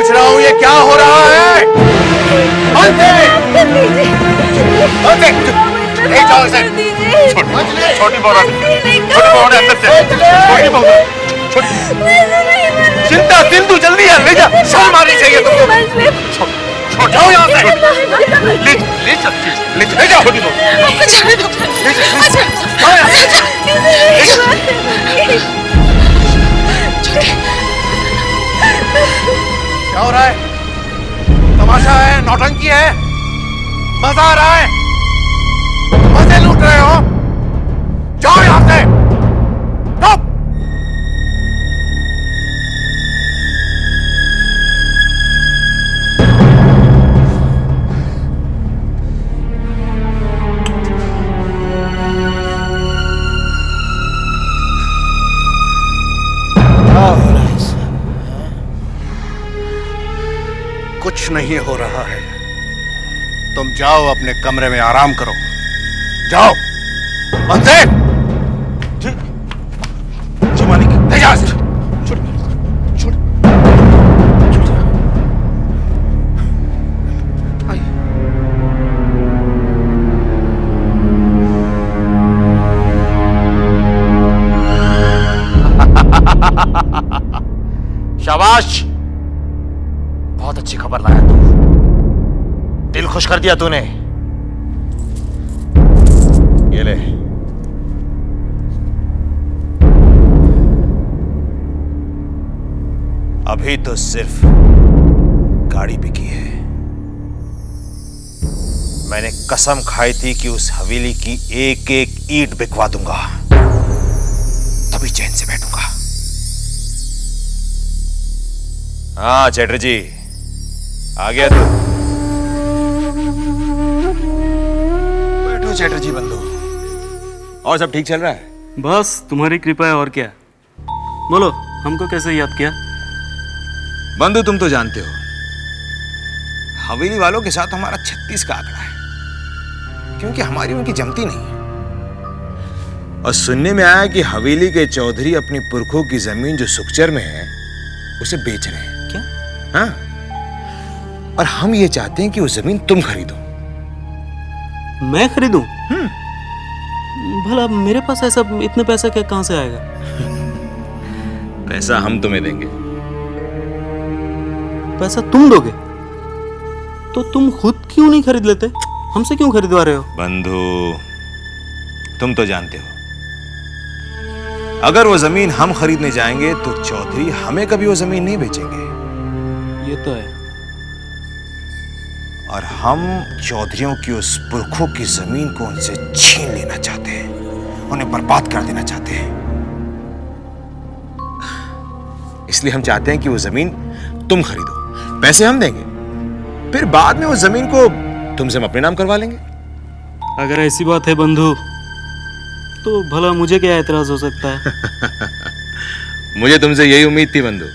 पूछ रहा हूँ ये क्या हो रहा है? नहीं जाओ इसे। छोटी बहू ने अंदर से छोटी बहू चिंता सिंधु जल्दी है ले जा। शर्म आनी चाहिए तुमको। छोड़ जाओ यहाँ से। ले जाओ छोटी बहू। क्या हो रहा है? तमाशा है, नौटंकी है, मजा आ रहा है, मजे लूट रहे हो? जाओ यहां से। चुप। कुछ नहीं हो रहा है। तुम जाओ अपने कमरे में आराम करो। जाओ। बंदे जी मालिक। ले जा। छोड़ छोड़ छोड़। आइए। शाबाश, बहुत अच्छी खबर लाया तू। दिल खुश कर दिया तूने। ये ले। अभी तो सिर्फ गाड़ी बिकी है। मैंने कसम खाई थी कि उस हवेली की एक एक ईंट बिकवा दूंगा, तभी चैन से बैठूंगा। हाँ चैटर्जी, आ गया तू। बैठो चैटर्जी बंधु। और सब ठीक चल रहा है? बस तुम्हारी कृपा है, और क्या। बोलो, हमको कैसे याद किया? बंधु तुम तो जानते हो, हवेली वालों के साथ हमारा 36 का आंकड़ा है, क्योंकि हमारी उनकी जमती नहीं है। और सुनने में आया कि हवेली के चौधरी अपनी पुरखों की जमीन जो सुखचर में है उसे बेच रहे हैं। क्या? हाँ, और हम ये चाहते हैं कि वो जमीन तुम खरीदो। मैं खरीदूं? भला मेरे पास ऐसा इतना पैसा क्या कहां से आएगा? पैसा हम तुम्हें देंगे। पैसा तुम दोगे? तो तुम खुद क्यों नहीं खरीद लेते? हमसे क्यों खरीदवा रहे हो? बंधु तुम तो जानते हो, अगर वो जमीन हम खरीदने जाएंगे तो चौधरी हमें कभी वो जमीन नहीं बेचेंगे। ये तो है। और हम चौधरियों की उस पुरखों की जमीन को उनसे छीन लेना चाहते हैं, उन्हें बर्बाद कर देना चाहते हैं। इसलिए हम चाहते हैं कि वो जमीन तुम खरीदो, पैसे हम देंगे, फिर बाद में वो जमीन को तुमसे हम अपने नाम करवा लेंगे। अगर ऐसी बात है बंधु, तो भला मुझे क्या एतराज हो सकता है? मुझे तुमसे यही उम्मीद थी बंधु।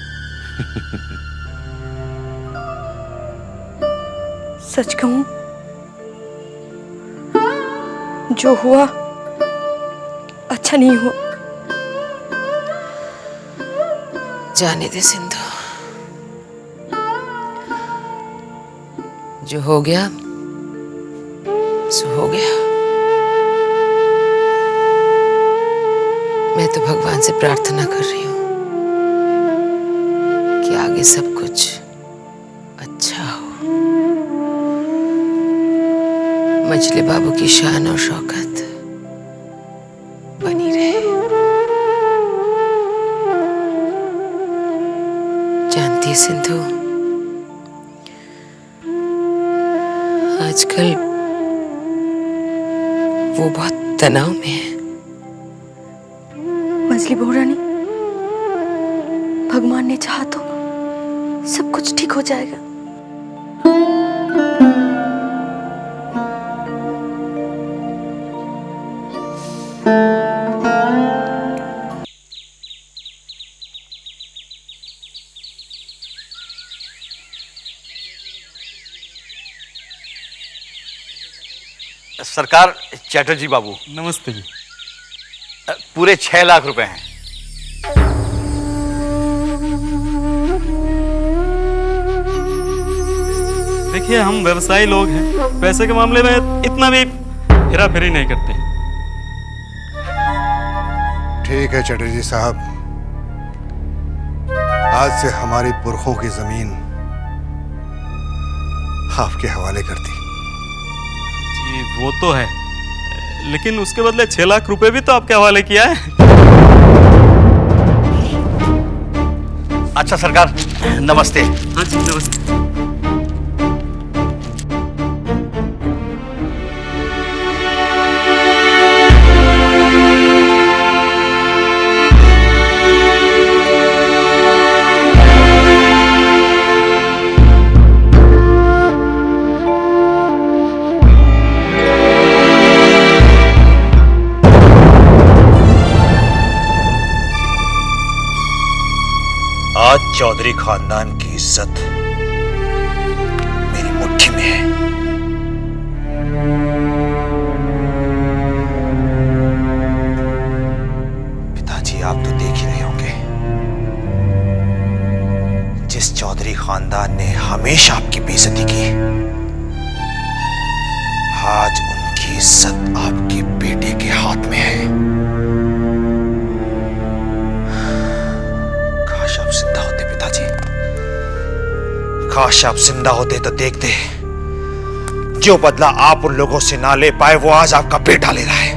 सच कहूं, जो हुआ अच्छा नहीं हुआ। जाने दे सिंधु, जो हो गया सो हो गया। मैं तो भगवान से प्रार्थना कर रही हूं कि आगे सब कुछ अच्छा हो। मजले बाबू की शान और शौकत बनी रहे। जानती है सिंधु, आजकल वो बहुत तनाव में है। मजली बहू रानी, भगवान ने चाहा तो सब कुछ ठीक हो जाएगा। सरकार, चैटर्जी बाबू। नमस्ते जी। पूरे 6 लाख रुपए हैं। देखिए, हम व्यवसायी लोग हैं, पैसे के मामले में इतना भी हेरा फेरी नहीं करते। ठीक है चटर्जी साहब, आज से हमारी पुरखों की जमीन आपके हवाले कर दी। जी वो तो है, लेकिन उसके बदले 6 लाख रुपए भी तो आपके हवाले किया है। अच्छा सरकार, नमस्ते। हाँ जी, नमस्ते। आज चौधरी खानदान की इज्जत मेरी मुट्ठी में है। पिताजी, आप तो देख ही रहे होंगे, जिस चौधरी खानदान ने हमेशा आपकी बेइज्जती की, आज उनकी इज्जत आपके बेटे के हाथ में है। काश आप जिंदा होते पिताजी, काश आप जिंदा होते तो देखते जो बदला आप उन लोगों से ना ले पाए वो आज आपका बेटा ले रहा है।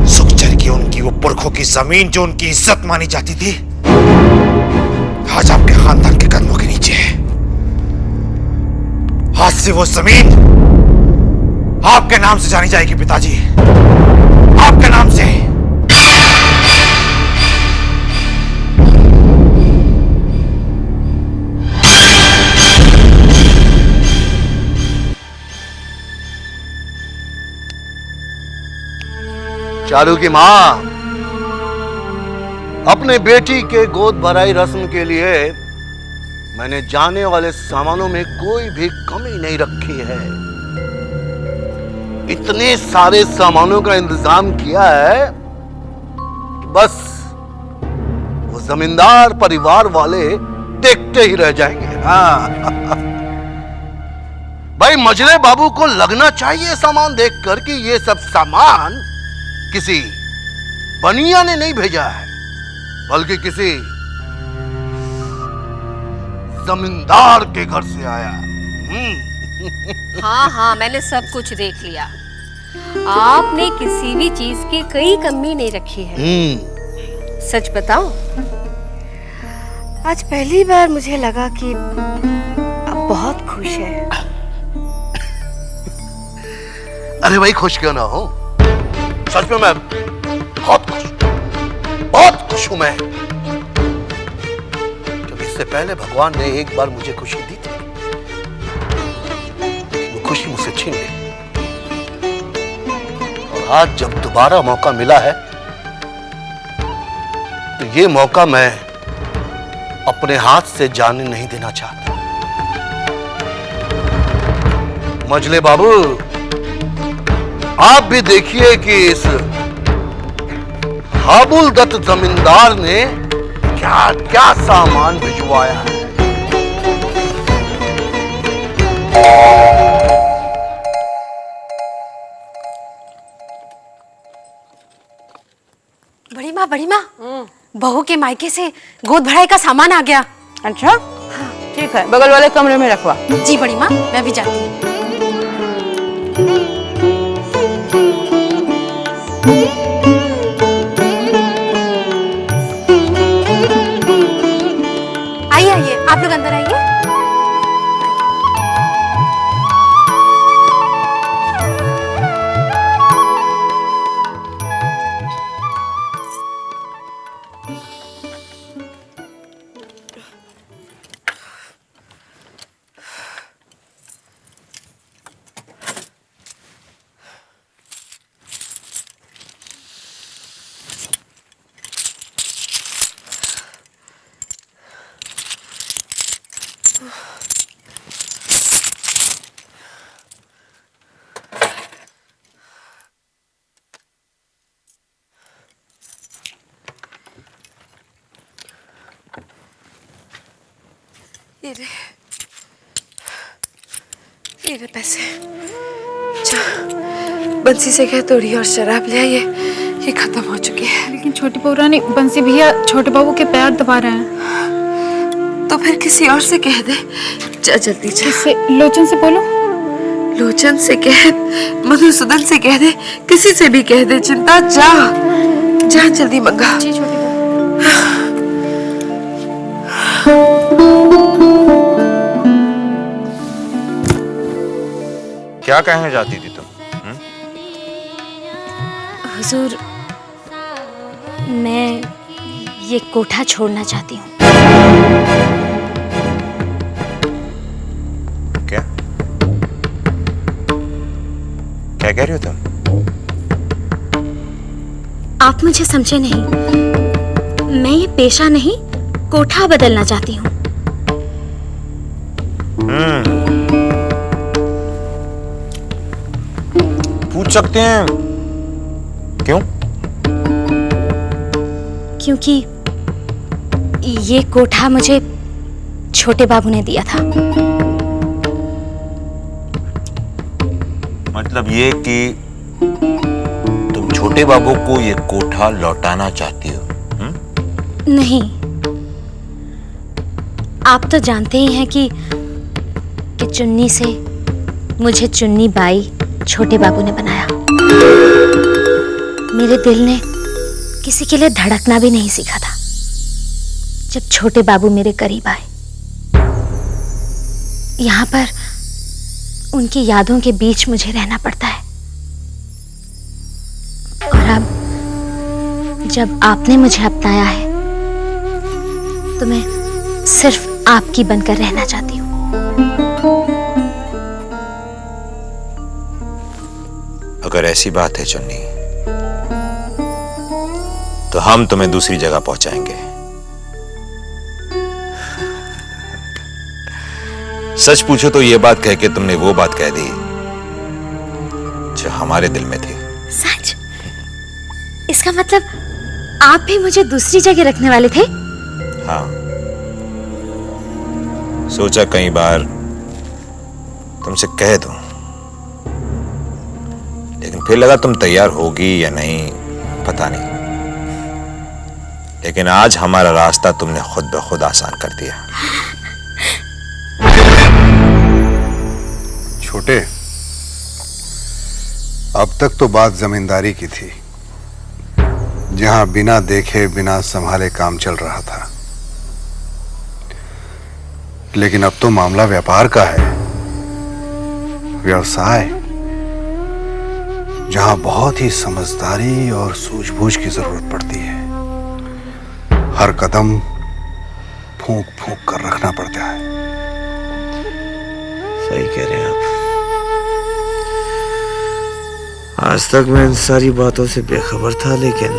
सुखचर की उनकी वो पुरखों की जमीन जो उनकी इज्जत मानी जाती थी, आज आपके खानदान के कदमों के नीचे है। आज से वो जमीन आपके नाम से जानी जाएगी पिताजी, आपके नाम से। चारू की मां, अपने बेटी के गोद भराई रस्म के लिए मैंने जाने वाले सामानों में कोई भी कमी नहीं रखी है। इतने सारे सामानों का इंतजाम किया है, बस वो जमींदार परिवार वाले देखते ही रह जाएंगे। हाँ भाई, मजरे बाबू को लगना चाहिए सामान देखकर कि ये सब सामान किसी बनिया ने नहीं भेजा है, बल्कि किसी जमींदार के घर से आया। हाँ हाँ, मैंने सब कुछ देख लिया। आपने किसी भी चीज की कोई कमी नहीं रखी है। सच बताऊं, आज पहली बार मुझे लगा कि आप बहुत खुश हैं। अरे भाई, खुश क्यों ना हो, सच में मैं बहुत खुश हूं। मैं जब इससे पहले भगवान ने एक बार मुझे खुशी दी थी, वो खुशी मुझसे छीन ली, और आज जब दोबारा मौका मिला है तो ये मौका मैं अपने हाथ से जाने नहीं देना चाहता। मजले बाबू, आप भी देखिए कि इस हाबुल दत्त जमींदार ने क्या क्या सामान भिजवाया है। बड़ी माँ, बहू के मायके से गोद भराई का सामान आ गया। अच्छा, हाँ। ठीक है, बगल वाले कमरे में रखवा। जी बड़ी माँ, मैं भी जाती हूँ। आइए आइए, आप लोग अंदर आइए। ये ले पैसे। जा बंसी से कह तोड़ी और शराब ले आइए, ये खत्म हो चुकी है। लेकिन छोटी बहू रानी, बंसी भैया छोटे बाबू के पैर दबा रहे हैं। तो फिर किसी और से कह दे। जा जल्दी जा। किससे? लोचन से बोलो। लोचन से कह, मधुसूदन से कह दे, किसी से भी कह दे। चिंता जा जा जल्दी मंगा। जी छोटी बहू। क्या कहना चाहती थी तुम? हुजूर, मैं ये कोठा छोड़ना चाहती हूँ। क्या क्या कह रही हो तुम? आप मुझे समझे नहीं। मैं ये पेशा नहीं, कोठा बदलना चाहती हूँ। पूछ सकते हैं क्यों? क्योंकि ये कोठा मुझे छोटे बाबू ने दिया था। मतलब ये कि तुम छोटे बाबू को ये कोठा लौटाना चाहती हो? नहीं, आप तो जानते ही हैं कि चुन्नी से मुझे चुन्नी बाई छोटे बाबू ने बनाया। मेरे दिल ने किसी के लिए धड़कना भी नहीं सीखा था जब छोटे बाबू मेरे करीब आए। यहाँ पर उनकी यादों के बीच मुझे रहना पड़ता है। और अब जब आपने मुझे अपनाया है तो मैं सिर्फ आपकी बनकर रहना चाहती हूँ। अगर ऐसी बात है चुन्नी, तो हम तुम्हें दूसरी जगह पहुंचाएंगे। सच पूछो तो ये बात कह के तुमने वो बात कह दी जो हमारे दिल में थी। सच? इसका मतलब आप भी मुझे दूसरी जगह रखने वाले थे? हाँ, सोचा कई बार तुमसे कह दूं, लेकिन फिर लगा तुम तैयार होगी या नहीं पता नहीं। लेकिन आज हमारा रास्ता तुमने खुद ब खुद आसान कर दिया। छोटे, अब तक तो बात जमींदारी की थी, जहां बिना देखे बिना संभाले काम चल रहा था। लेकिन अब तो मामला व्यापार का है, व्यवसाय, जहां बहुत ही समझदारी और सूझबूझ की जरूरत पड़ती है। हर कदम फूंक फूंक कर रखना पड़ता है। सही कह रहे हैं आप। आज तक मैं इन सारी बातों से बेखबर था, लेकिन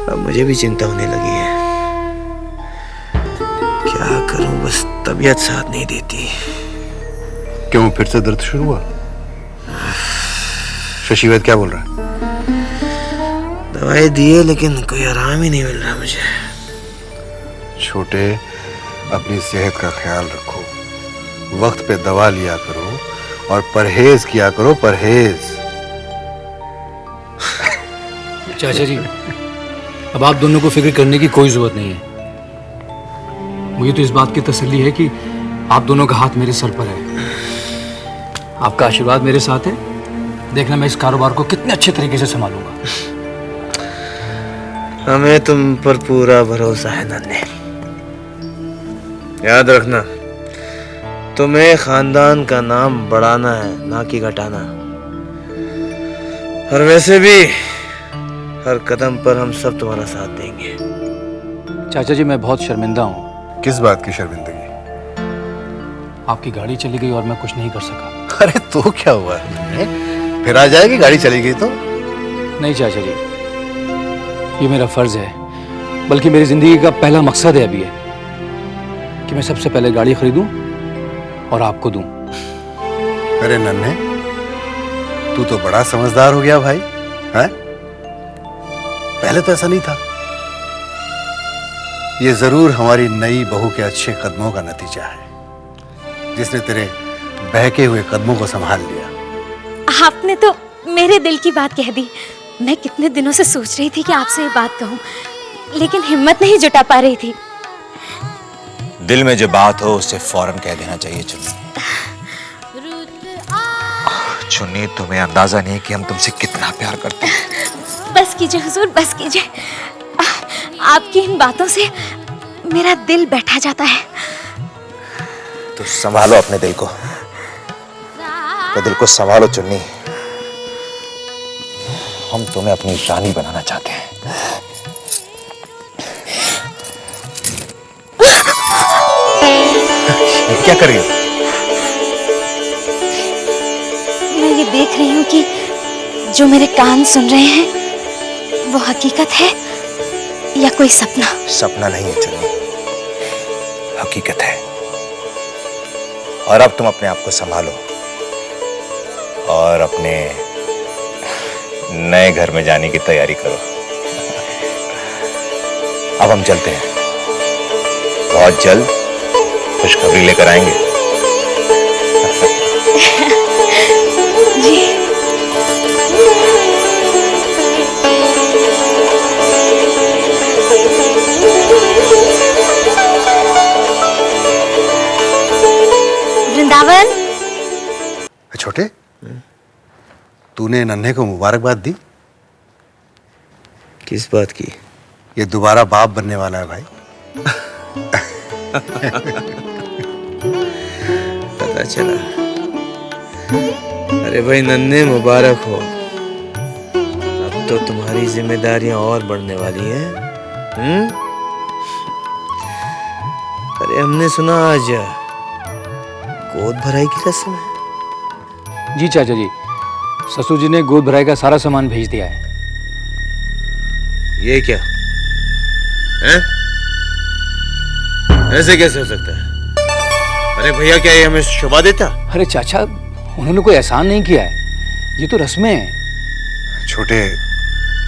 अब मुझे भी चिंता होने लगी है। क्या करूं, बस तबीयत साथ नहीं देती। क्यों, फिर से दर्द शुरू हुआ? शशि वैद्य क्या बोल रहा है? दवाई दी है लेकिन कोई आराम ही नहीं मिल रहा मुझे। छोटे, अपनी सेहत का ख्याल रखो, वक्त पे दवा लिया करो और परहेज किया करो, परहेज। चाचा जी, अब आप दोनों को फिक्र करने की कोई जरूरत नहीं है। मुझे तो इस बात की तसल्ली है कि आप दोनों का हाथ मेरे सर पर है। आपका आशीर्वाद मेरे साथ है। देखना मैं इस कारोबार को कितने अच्छे तरीके से संभालूंगा। हमें तुम पर पूरा भरोसा है नन्हे। याद रखना, तुम्हें खानदान का नाम बढ़ाना है, ना कि घटाना। और वैसे भी हर कदम पर हम सब तुम्हारा साथ देंगे। चाचा जी, मैं बहुत शर्मिंदा हूँ। किस बात की शर्मिंदगी? आपकी गाड़ी चली गई और मैं कुछ नहीं कर सका। अरे तो क्या हुआ, फिर आ जाएगी, गाड़ी चली गई तो। नहीं चाचा जी, ये मेरा फर्ज है, बल्कि मेरी जिंदगी का पहला मकसद है अभी है कि मैं सबसे पहले गाड़ी खरीदूं और आपको दूं। अरे नन्हे, तू तो बड़ा समझदार हो गया भाई, हैं? पहले तो ऐसा नहीं था। ये जरूर हमारी नई बहू के अच्छे कदमों का नतीजा है। जिसने तेरे बहके हुए कदमों को संभाल लिया। आपने तो मेरे दिल की बात कह दी। मैं कितने दिनों से सोच रही थी कि आपसे ये बात कहूं, लेकिन हिम्मत नहीं जुटा पा रही थी। दिल में जो बात हो उसे फौरन कह देना चाहिए चुन्नी। चुन्नी, तुम्हें अंदाजा नहीं कि हम तुमसे कितना प्यार करते हैं। बस कीजिए हुजूर, बस कीजिए। आपकी इन बातों से मेरा दिल बैठा जाता है। तो संभालो अपने दिल को, तो दिल को संभालो चुन्नी। हम तुम्हें अपनी रानी बनाना चाहते हैं। क्या कर रही हो? मैं ये देख रही हूँ कि जो मेरे कान सुन रहे हैं वो हकीकत है या कोई सपना। सपना नहीं है चुन्नी, हकीकत है। और अब तुम अपने आप को संभालो और अपने नए घर में जाने की तैयारी करो। अब हम चलते हैं, बहुत जल्द खुशखबरी लेकर आएंगे। जी। वृंदावन। छोटे, तूने नन्हे को मुबारकबाद दी? किस बात की? ये दोबारा बाप बनने वाला है भाई। पता चला। अरे भाई नन्हे, मुबारक हो। अब तो तुम्हारी जिम्मेदारियां और बढ़ने वाली हैं। अरे हमने सुना आज गोद भराई की रस्म है। जी चाचा जी, ससुर जी ने गोद भराई का सारा सामान भेज दिया है। ये क्या है? ऐसे कैसे हो सकता है? अरे भैया, क्या ये हमें शोभा देता? अरे चाचा, उन्होंने कोई एहसान नहीं किया है, ये तो रस्में हैं। छोटे,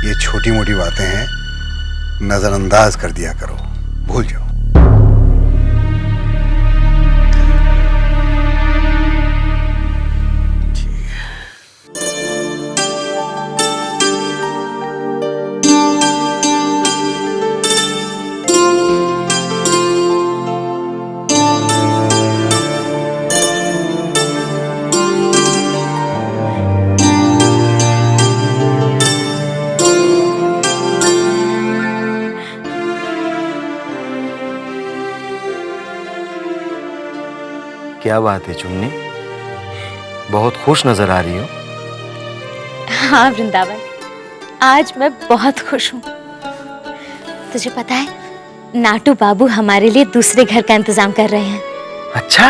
ये छोटी मोटी बातें हैं, नजरअंदाज कर दिया करो, भूल जाओ। क्या बात है चुन्नी, बहुत खुश नजर आ रही हो। हाँ वृंदावन, आज मैं बहुत खुश हूँ। तुझे पता है, नाटू बाबू हमारे लिए दूसरे घर का इंतजाम कर रहे हैं। अच्छा,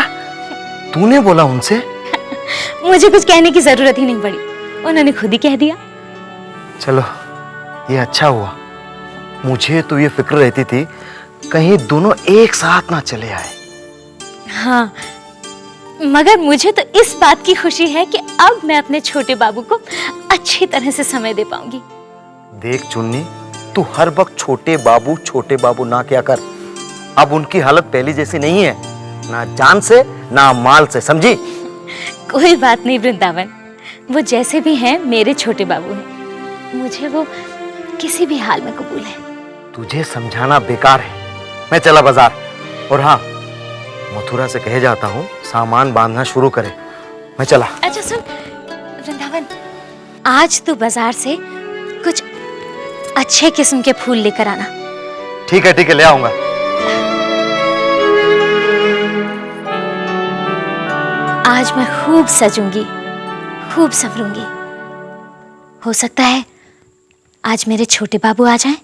तूने बोला उनसे? मुझे कुछ कहने की जरूरत ही नहीं पड़ी, उन्होंने खुद ही कह दिया। चलो, ये अच्छा हुआ। मुझे तो ये फिक्र रहती थी कहीं दोनों एक साथ ना चले आए। हाँ, मगर मुझे तो इस बात की खुशी है कि अब मैं अपने छोटे बाबू को अच्छी तरह से समय दे पाऊंगी। देख चुन्नी, तू हर वक्त छोटे बाबू ना क्या कर। अब उनकी हालत पहली जैसी नहीं है, ना जान से ना माल से, समझी? कोई बात नहीं वृंदावन, वो जैसे भी हैं मेरे छोटे बाबू हैं। मुझे वो किसी भी हाल में कबूल है। तुझे समझाना बेकार है। मैं चला बाजार, और हाँ, मथुरा से कहे जाता हूँ सामान बांधना शुरू करे। मैं चला। अच्छा सुन वृंदावन, आज तू बाजार से कुछ अच्छे किस्म के फूल लेकर आना। ठीक है, ले आऊंगा। आज मैं खूब सजूंगी, खूब संवरूंगी। हो सकता है आज मेरे छोटे बाबू आ जाएं।